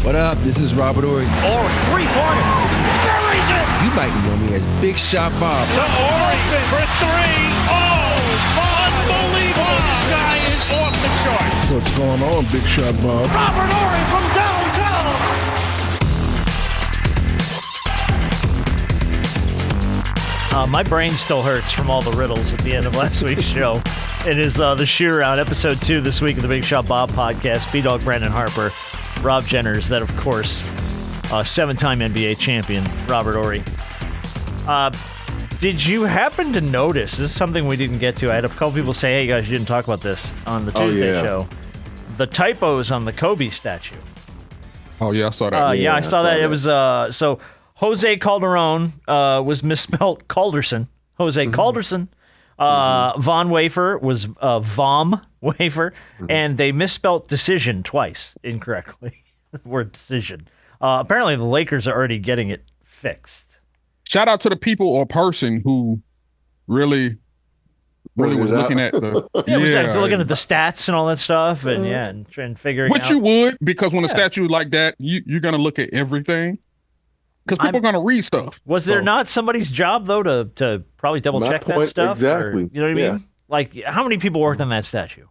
What up? This is Robert Ory. Ory, three-pointer. Buries it. You might know me as Big Shot Bob. To Ory for three. Oh, unbelievable. This guy is off the charts. What's going on, Big Shot Bob? Robert Ory from downtown. My brain still hurts from all the riddles at the end of last week's show. It is the Shoot-Around, episode 2 this week of the Big Shot Bob podcast. B-Dog Brandon Harper, Rob Jenners, that, of course, 7-time NBA champion, Robert Ory. Did you happen to notice, this is something we didn't get to, I had a couple people say, hey, guys, you didn't talk about this on the Tuesday show, the typos on the Kobe statue. Oh, yeah, I saw that. I saw that. It was, so Jose Calderon was misspelled Calderson. Jose Calderson. Von Wafer was Vom Wafer, and they misspelled decision twice incorrectly. The word decision. Apparently, the Lakers are already getting it fixed. Shout out to the people or person who really was looking at the looking at the stats and all that stuff, and and figuring which out. you would, because when a statue like that, you're gonna look at everything. Because people are going to read stuff. Was there not somebody's job, though, to probably double-check that stuff? Exactly. Or, you know what I mean? Like, how many people worked on that statue?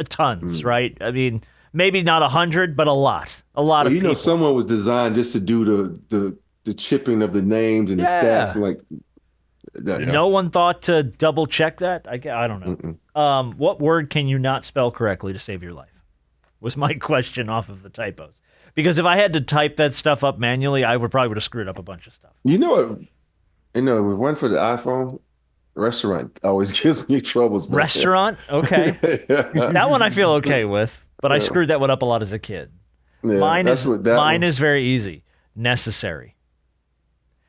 Tons, right? I mean, maybe not 100, but a lot. A lot of people. You know, someone was designed just to do the chipping of the names and the stats. Like that. No one thought to double-check that? I don't know. What word can you not spell correctly to save your life? Was my question off of the typos. Because if I had to type that stuff up manually, I would have screwed up a bunch of stuff. You know, with one for the iPhone, restaurant always gives me troubles. Restaurant? Okay. That one I feel okay with, but I screwed that one up a lot as a kid. Yeah, mine is very easy. Necessary.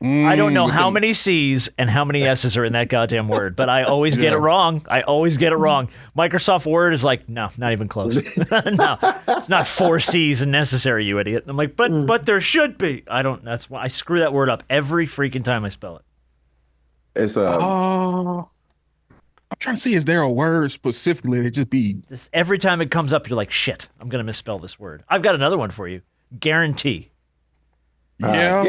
I don't know how many C's and how many S's are in that goddamn word, but I always get it wrong. Microsoft Word is like, no, not even close. No, it's not 4 C's and necessary, you idiot. And I'm like, but there should be. That's why I screw that word up every freaking time I spell it. It's I'm trying to see, is there a word specifically that just be every time it comes up, you're like, shit, I'm gonna misspell this word. I've got another one for you. Guarantee. Yeah.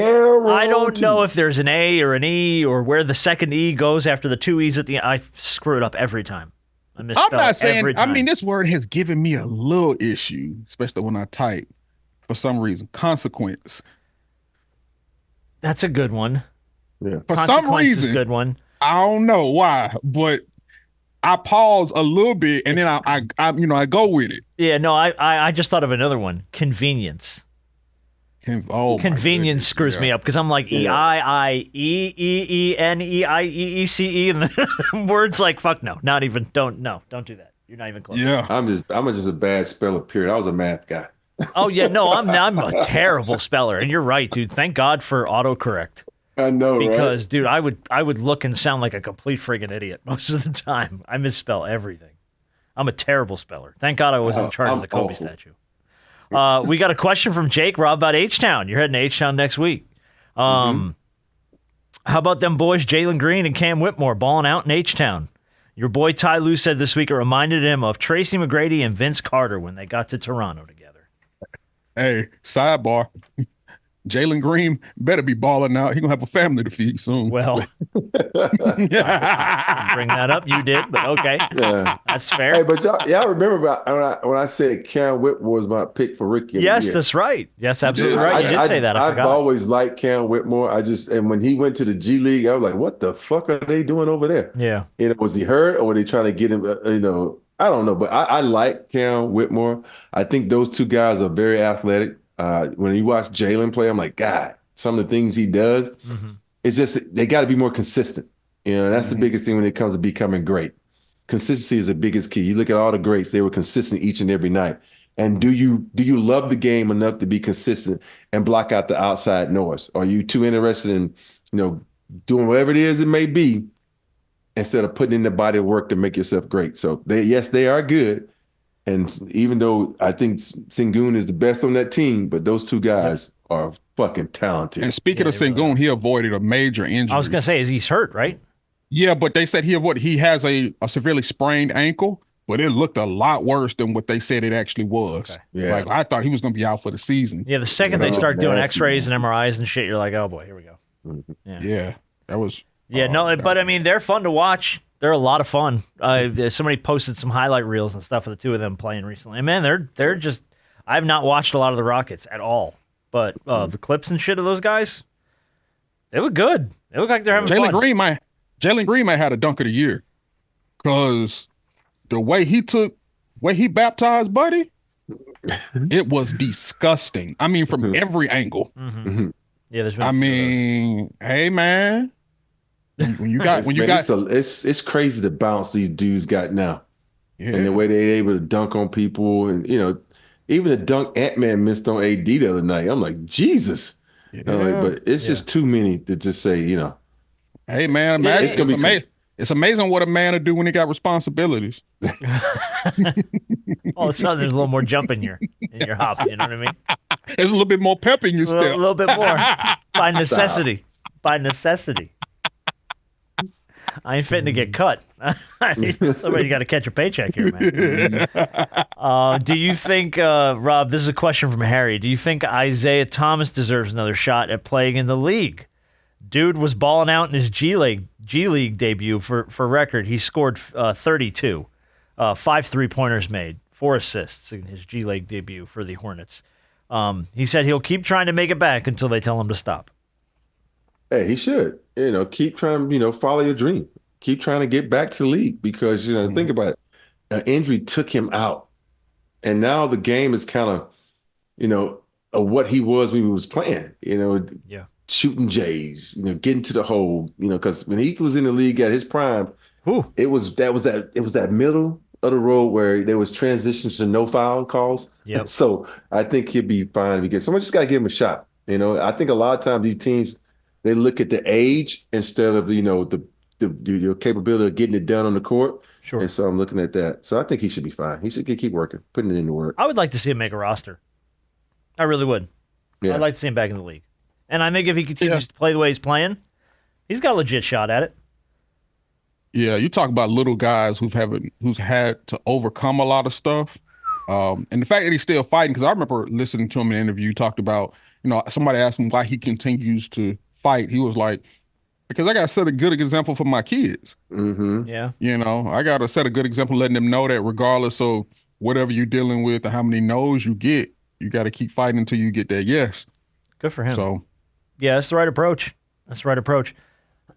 I don't know if there's an A or an E or where the second E goes after the 2 E's at the end. I screw it up every time. I misspell I'm not saying, every time. I mean, this word has given me a little issue, especially when I type for some reason. Consequence. That's a good one. Yeah. For some reason. Is a good one. I don't know why, but I pause a little bit and then I go with it. Yeah, no, I just thought of another one. Convenience. Convenience screws me up because I'm like EIIEEENEIEECE and the word's like fuck no, don't do that. You're not even close. Yeah, I'm just a bad speller. Period. I was a math guy. Oh yeah, no, I'm a terrible speller, and you're right, dude. Thank God for autocorrect. I know, because right? dude, I would look and sound like a complete friggin' idiot most of the time. I misspell everything. I'm a terrible speller. Thank God I was in charge of the Kobe statue. We got a question from Jake Rob about H-Town. You're heading to H-Town next week. How about them boys Jalen Green and Cam Whitmore balling out in H-Town? Your boy Ty Lue said this week it reminded him of Tracey McGrady and Vince Carter when they got to Toronto together. Hey, sidebar. Jalen Green better be balling out. He gonna have a family to feed soon. Well, bring that up. You did, but okay, that's fair. Hey, but y'all remember when I said Cam Whitmore was my pick for Rookie? Yes, that's right. Yes, absolutely right. You did say that. I've always liked Cam Whitmore. And when he went to the G League, I was like, what the fuck are they doing over there? Yeah. Was he hurt or were they trying to get him? I don't know, but I like Cam Whitmore. I think those two guys are very athletic. When you watch Jalen play, I'm like, God, some of the things he does, it's just they got to be more consistent. That's the biggest thing when it comes to becoming great. Consistency is the biggest key. You look at all the greats; they were consistent each and every night. And do you love the game enough to be consistent and block out the outside noise? Are you too interested in doing whatever it is it may be instead of putting in the body of work to make yourself great? So they are good. And even though I think Sengun is the best on that team, but those two guys are fucking talented. And speaking of Sengun, he avoided a major injury. I was going to say, he's hurt, right? Yeah, but they said he has a severely sprained ankle. but it looked a lot worse than what they said it actually was. Okay. Yeah. Like, I thought he was going to be out for the season. Yeah, the second they start doing nasty, X-rays and MRIs and shit, you're like, oh boy, here we go. Yeah, that was. Yeah, no, but I mean, they're fun to watch. They're a lot of fun. Somebody posted some highlight reels and stuff of the two of them playing recently. And man, they're just. I've not watched a lot of the Rockets at all, but the clips and shit of those guys, they look good. They look like they're having fun. Jalen Green might have a dunk of the year, because the way he baptized Buddy, it was disgusting. I mean, from every angle. Mm-hmm. Yeah, there's been. I mean, hey man, when you got it's crazy the bounce these dudes got now, and the way they're able to dunk on people, and even the dunk Ant-Man missed on AD the other night. I'm like, Jesus. But it's just too many to just say, Hey man, it's amazing what a man will do when he got responsibilities. All of a sudden, there's a little more jump in your hop. You know what I mean? There's a little bit more pep in your step. A little bit more by necessity. By necessity. I ain't fitting to get cut. I mean, somebody got to catch a paycheck here, man. Do you think, Rob? This is a question from Harry. Do you think Isaiah Thomas deserves another shot at playing in the league? Dude was balling out in his G League debut. For record, he scored 32, 5 3-pointers made, 4 assists in his G League debut for the Hornets. He said he'll keep trying to make it back until they tell him to stop. Hey, he should. Keep trying. Follow your dream. Keep trying to get back to the league, because think about it. An injury took him out, and now the game is kind of, of what he was when he was playing. Yeah. Shooting J's, getting to the hole, because when he was in the league at his prime, it was that middle of the road where there was transitions to no foul calls. Yep. So I think he'll be fine because someone just got to give him a shot. I think a lot of times these teams, they look at the age instead of your capability of getting it done on the court. Sure. And so I'm looking at that. So I think he should be fine. He should keep working, putting it into work. I would like to see him make a roster. I really would. Yeah. I'd like to see him back in the league. And I think if he continues to play the way he's playing, he's got a legit shot at it. Yeah, you talk about little guys who's had to overcome a lot of stuff. And the fact that he's still fighting, because I remember listening to him in an interview, he talked about, somebody asked him why he continues to fight. He was like, because I got to set a good example for my kids. Mm-hmm. Yeah. I got to set a good example, letting them know that regardless of whatever you're dealing with or how many no's you get, you got to keep fighting until you get that yes. Good for him. So, yeah, that's the right approach.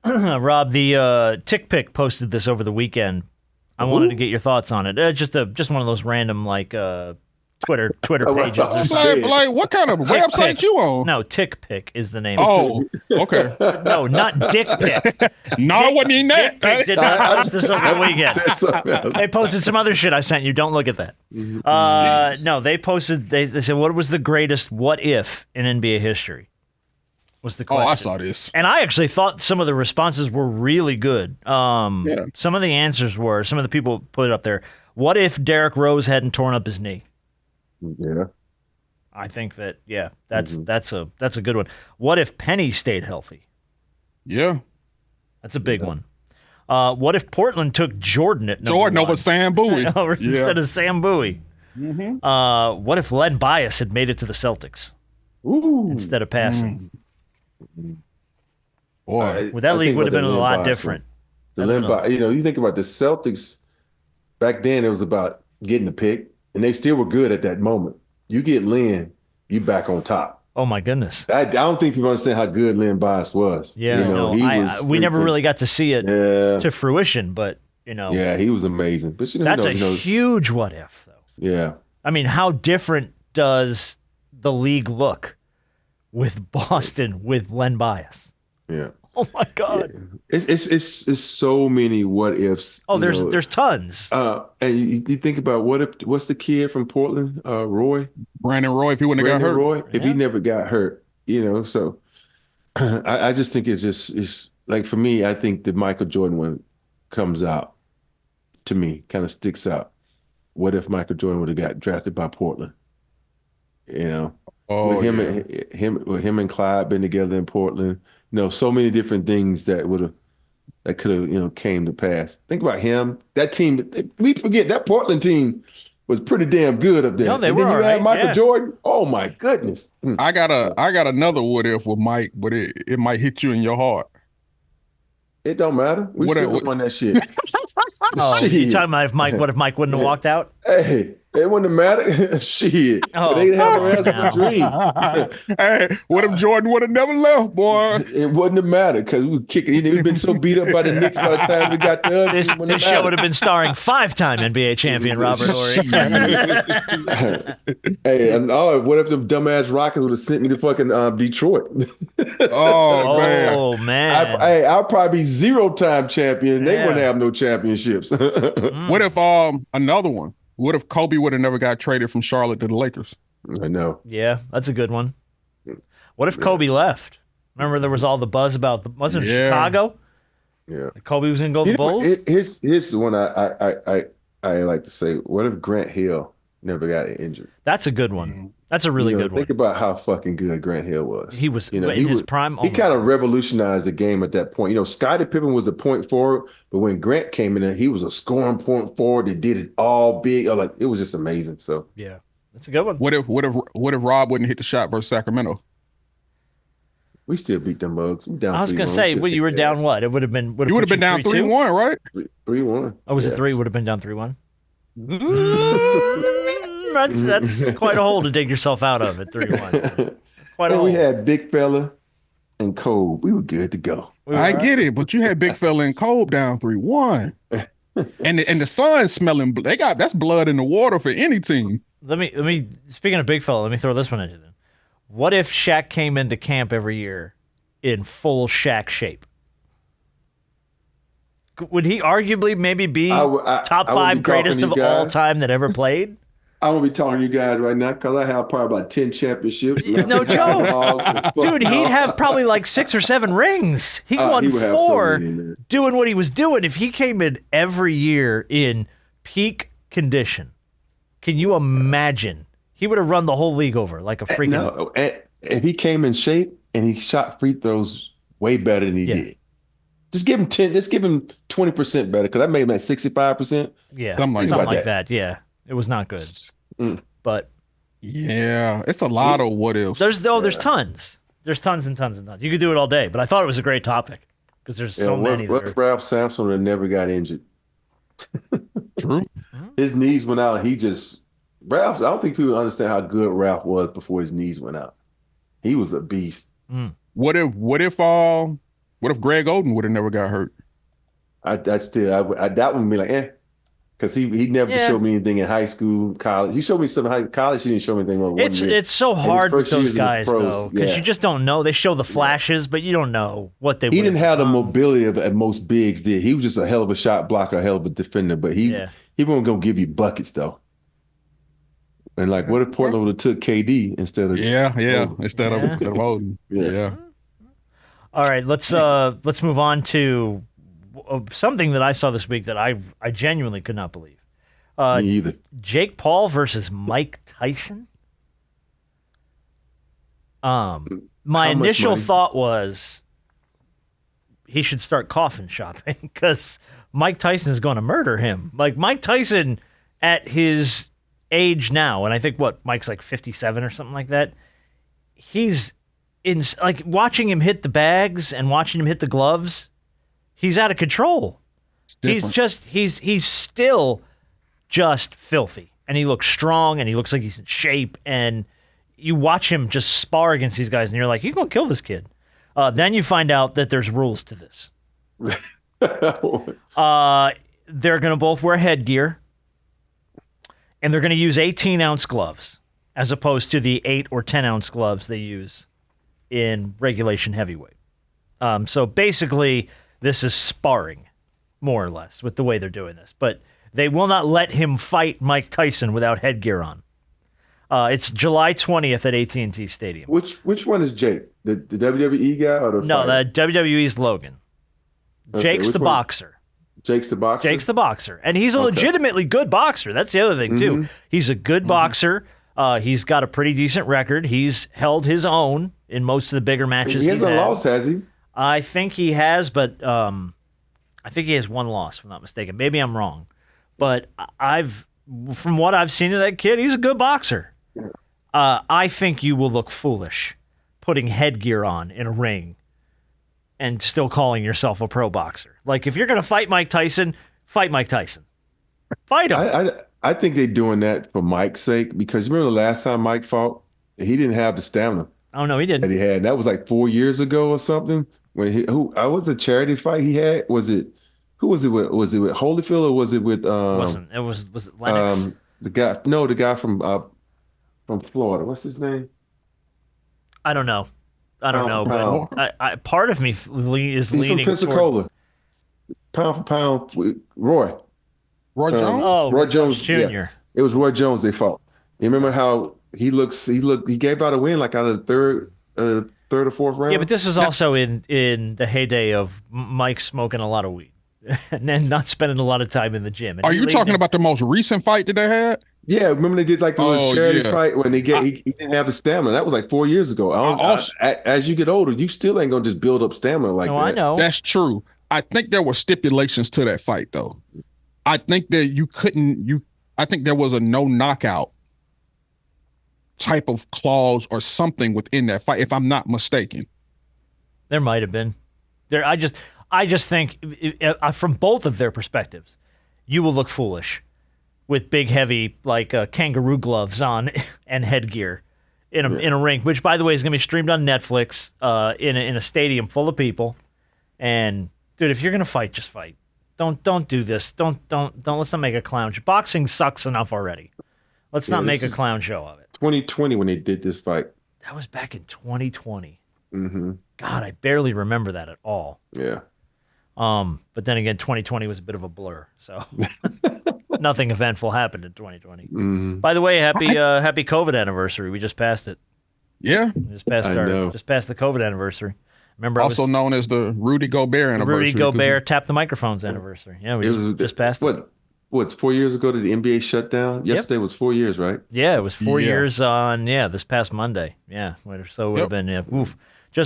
Rob, the Tick Pick posted this over the weekend. I wanted to get your thoughts on it. Just one of those random Twitter pages. Like what kind of website you on? No, Tick Pick is the name. Oh, okay. No, not Dick Pick. No, I wasn't in that. Dick Pick did not post this over the weekend. They posted some other shit I sent you. Don't look at that. No, they posted. They said, "What was the greatest what if in NBA history?" Was the question. Oh, I saw this. And I actually thought some of the responses were really good. Some of the answers were, some of the people put it up there. What if Derrick Rose hadn't torn up his knee? Yeah. I think that, that's a good one. What if Penny stayed healthy? Yeah. That's a big one. What if Portland took Jordan at number 1? Over Sam Bowie. Instead of Sam Bowie. Mm-hmm. What if Len Bias had made it to the Celtics instead of passing? Boy, that league would have been a lot different. The Len Bias, you think about the Celtics back then, it was about getting the pick, and they still were good at that moment. You get Len, you back on top. Oh my goodness! I don't think people understand how good Len Bias was. Yeah, we never really got to see it to fruition, but yeah, he was amazing. But that's a huge what if, though. Yeah, I mean, how different does the league look with Boston with Len Bias? Yeah. Oh my God. Yeah. It's so many what ifs. Oh, there's tons. And you think about what's the kid from Portland, Brandon Roy, if he wouldn't have got hurt. If he never got hurt, so I just think it's like, for me, I think the Michael Jordan one comes out to me, kind of sticks out. What if Michael Jordan would have got drafted by Portland? With him and Clyde been together in Portland, so many different things that would have that could have, came to pass. Think about him. That team, we forget that Portland team was pretty damn good up there. No, they and were then you all right, had Michael yeah. Jordan. Oh my goodness. I got another what if with Mike, but it might hit you in your heart. It don't matter. We still won that shit. Oh, Shit. you talking about what if Mike wouldn't have walked out? Hey, it wouldn't matter. Shit. Oh, They didn't have no come answer on for dream. Hey, what if Jordan would have never left, boy? It wouldn't have mattered because we were kicking. We've been so beat up by the Knicks by the time we got to us. This show would have been starring 5-time NBA champion Robert Horry. Hey, and what if them dumbass Rockets would have sent me to fucking Detroit? Oh, man. Oh, man. I'll probably be 0-time champion. They wouldn't have no championships. What if another one? What if Kobe would have never got traded from Charlotte to the Lakers? I know. Yeah, that's a good one. What if Kobe left? Remember there was all the buzz about wasn't it Chicago? Yeah. Kobe was going to go to the Bulls? Here's the one I like to say. What if Grant Hill never got injured? That's a good one. That's a really good one. Think about how fucking good Grant Hill was. He was in his prime. He kind of revolutionized the game at that point. Scottie Pippen was the point forward, but when Grant came in there, he was a scoring point forward. They did it all big. It was just amazing. So yeah, that's a good one. What if Rob wouldn't hit the shot versus Sacramento? We still beat them bugs. I was going to say, you were down what? It would have been. You would have been down 3-1, right? 3-1. Oh, was it 3? Would have been down 3-1. That's quite a hole to dig yourself out of at 3-1. Quite a hole. We had Big Fella and Cole. We were good to go. I get it, but you had Big Fella and Cole down 3-1. and the Suns smelling. That's blood in the water for any team. Let me. Speaking of Big Fella, let me throw this one at you then. What if Shaq came into camp every year in full Shaq shape? Would he arguably maybe be top 5 greatest of all time that ever played? I won't be talking to you guys right now because I have probably about 10 championships. No joke. Dude, he'd have probably like 6 or 7 rings. He won 4 doing what he was doing. If he came in every year in peak condition, can you imagine? He would have run the whole league over like a freaking... No, if he came in shape and he shot free throws way better than he did. Just give him 10. Just give him 20% better because that made him at 65%. Yeah, something like that. Yeah, it was not good. But yeah, it's a lot of what ifs. There's tons. There's tons and tons and tons. You could do it all day, but I thought it was a great topic because there's so many. What if Ralph Sampson would have never got injured? True. His knees went out. Ralph. I don't think people understand how good Ralph was before his knees went out. He was a beast. What if Greg Oden would have never got hurt? That one would be like, because he never showed me anything in high school, college. He showed me stuff in college. He didn't show me anything. It's so hard with those guys though, because you just don't know. They show the flashes, but you don't know what they. He didn't have the mobility that most bigs did. He was just a hell of a shot blocker, a hell of a defender, but he wasn't gonna give you buckets though. And like, what if Portland would have took KD instead of instead of Oden? Yeah. All right, let's move on to something that I saw this week that I genuinely could not believe. Me either. Jake Paul versus Mike Tyson. My initial thought was he should start coffin shopping because Mike Tyson is going to murder him. Like Mike Tyson at his age now, and I think Mike's like 57 or something like that. He's like watching him hit the bags and watching him hit the gloves. He's out of control. He's still just filthy, and he looks strong, and he looks like he's in shape. And you watch him just spar against these guys, and you're like, you're gonna kill this kid. Then you find out that there's rules to this. They're gonna both wear headgear, and they're gonna use 18-ounce gloves as opposed to the 8 or 10-ounce gloves they use in regulation heavyweight. So basically, this is sparring, more or less, with the way they're doing this. But they will not let him fight Mike Tyson without headgear on. It's July 20th at AT&T Stadium. Which one is Jake? The WWE guy or the fighter? The WWE's Logan. Okay, Jake's the boxer. Jake's the boxer? Jake's the boxer. And he's a legitimately good boxer. That's the other thing, too. He's a good boxer. He's got a pretty decent record. He's held his own in most of the bigger matches. He hasn't lost, has he? I think he has, but I think he has one loss, if I'm not mistaken. Maybe I'm wrong. But from what I've seen of that kid, he's a good boxer. I think you will look foolish putting headgear on in a ring and still calling yourself a pro boxer. Like, if you're going to fight Mike Tyson, fight Mike Tyson. Fight him. I think they're doing that for Mike's sake, because remember the last time Mike fought, he didn't have the stamina. Oh, no, he didn't. That he had. That was like 4 years ago or something. When was a charity fight he had? Who was it with? Was it with Holyfield or was it with Was it Lennox? The guy from Florida. What's his name? I don't know. But part of me is He's leaning from Pensacola. Pound for pound, Roy Jones. Roy Jones Jr. Yeah. It was Roy Jones they fought. You remember how he gave out a win like out of the third or fourth round? Yeah, but this was also in the heyday of Mike smoking a lot of weed and then not spending a lot of time in the gym. And Are you talking about the most recent fight that they had? Yeah, remember they did like the little charity fight when he didn't have the stamina. That was like 4 years ago. As you get older, you still ain't gonna just build up stamina like that. I know. That's true. I think there were stipulations to that fight, though. I think that I think there was a no knockout type of clause or something within that fight, if I'm not mistaken. There might have been. I just think from both of their perspectives, you will look foolish with big, heavy, like kangaroo gloves on and headgear in a ring, which, by the way, is going to be streamed on Netflix in a stadium full of people. And dude, if you're going to fight, just fight. Don't do this. Don't. Let's not make a clown show. Boxing sucks enough already. Let's not make a clown show of it. 2020 when they did this fight. That was back in 2020. Mm-hmm. God, I barely remember that at all. Yeah. But then again, 2020 was a bit of a blur, so nothing eventful happened in 2020. Mm-hmm. By the way, happy COVID anniversary. We just passed it. Yeah. We just passed the COVID anniversary. Remember, also known as the Rudy Gobert anniversary. Rudy Gobert Tap the Microphones anniversary. Yeah, we just passed it. What's 4 years ago did the NBA shut down? Yesterday was 4 years, right? Yeah, it was 4 years on this past Monday. Yeah, so it would have been oof.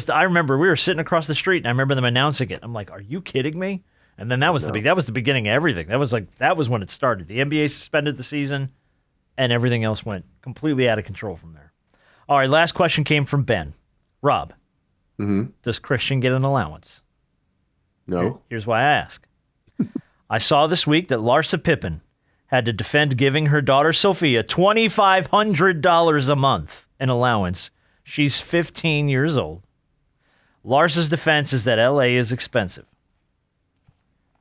I remember we were sitting across the street and I remember them announcing it. I'm like, are you kidding me? And then that was the beginning of everything. That was when it started. The NBA suspended the season and everything else went completely out of control from there. All right, last question came from Ben. Rob, does Christian get an allowance? No. Here's why I ask. I saw this week that Larsa Pippen had to defend giving her daughter Sophia $2,500 a month in allowance. She's 15 years old. Larsa's defense is that LA is expensive.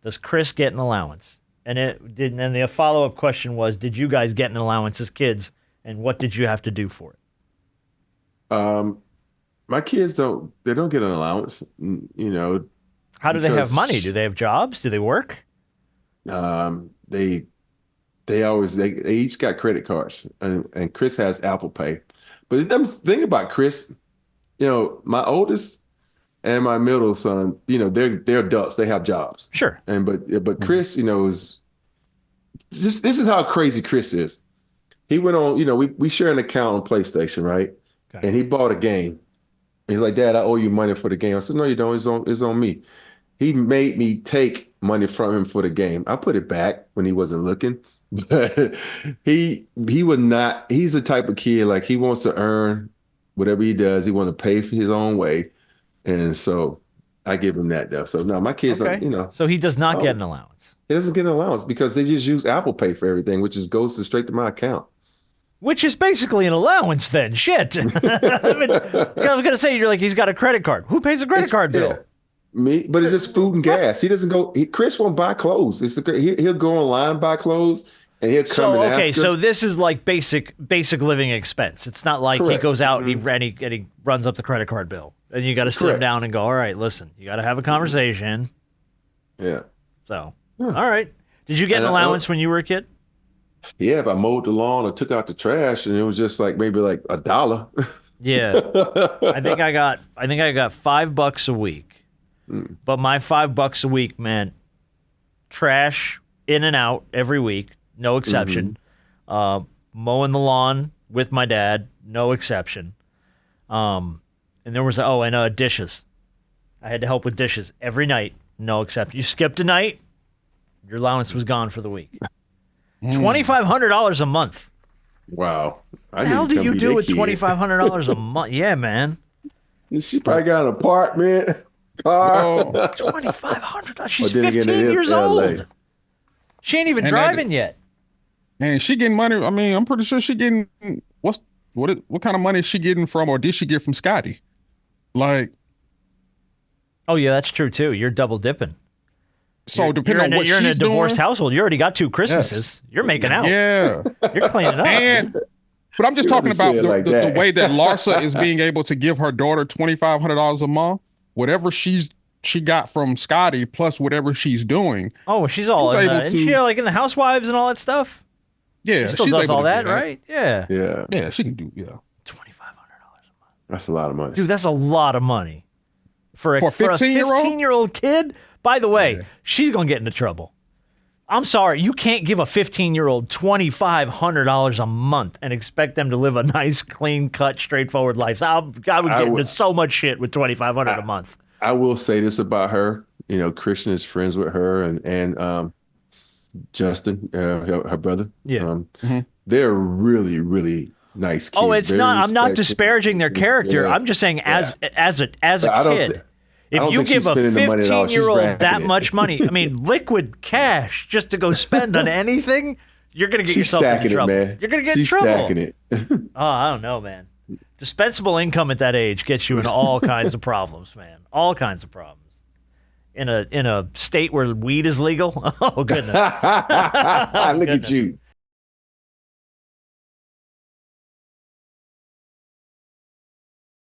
Does Chris get an allowance? And the follow-up question was, did you guys get an allowance as kids, and what did you have to do for it? My kids don't get an allowance, How do they have money? Do they have jobs? Do they work? They each got credit cards, and Chris has Apple Pay. But the thing about Chris, my oldest and my middle son, they're adults. They have jobs. Sure. But Chris, is this is how crazy Chris is. He went on, we share an account on PlayStation, right? Okay. And he bought a game. He's like, Dad, I owe you money for the game. I said, no, you don't. It's on me. He made me take money from him for the game. I put it back when he wasn't looking. But he would not. He's the type of kid, like, he wants to earn whatever he does. He wants to pay for his own way. And so I give him that, though. So no, my kids don't, So he does not get an allowance. He doesn't get an allowance because they just use Apple Pay for everything, which goes straight to my account. Which is basically an allowance then. Shit. I was going to say, you're like, he's got a credit card. Who pays a credit card bill? Yeah. Me, but it's just food and gas. He doesn't go. Chris won't buy clothes. He'll go online, buy clothes, and he'll come and ask us. So this is like basic living expense. It's not like he goes out and he runs up the credit card bill, and you got to sit him down and go, all right, listen, you got to have a conversation. Yeah. So all right, did you get an allowance when you were a kid? Yeah, if I mowed the lawn or took out the trash, and it was just like maybe like $1. Yeah, I think I got $5 a week. But my $5 a week meant trash in and out every week, no exception. Mowing the lawn with my dad, no exception. And there was dishes. I had to help with dishes every night No exception. You skipped a night, your allowance was gone for the week. $2,500 a month. Wow. What the hell do you do with $2,500 a month? Yeah, man. She probably got an apartment, car. $2,500. She's 15 years old. She ain't even driving yet. And she getting money. I mean, I'm pretty sure she getting what kind of money is she getting from, or did she get from Scotty? Like, oh yeah, that's true too. You're double dipping. So depending on what she's doing, you're in a divorced household. You already got 2 Christmases. Yes. You're making out. Yeah, you're cleaning up. But I'm just talking about the way that Larsa is being able to give her daughter $2,500 a month, whatever she got from Scotty plus whatever she's doing. Oh, she's all isn't she like in the Housewives and all that stuff? Yeah, she still does all that, right? Yeah. Yeah, she can do $2,500 a month. That's a lot of money, dude. That's a lot of money for a 15-year-old kid. By the way, she's gonna get into trouble. I'm sorry, you can't give a 15-year-old $2,500 a month and expect them to live a nice, clean-cut, straightforward life. I would get into so much shit with $2,500 a month. I will say this about her. You know, Christian is friends with her and Justin, her brother. Yeah. They're really, really nice kids. Oh, it's not. I'm not disparaging their character. Yeah. I'm just saying, as a kid. If you give a 15-year-old that much money, I mean, liquid cash just to go spend on anything, you're going to get yourself in trouble. Man. You're going to get in trouble. Stacking it. Oh, I don't know, man. Dispensable income at that age gets you in all kinds of problems, man. All kinds of problems. In a state where weed is legal? Oh, goodness. Look at you.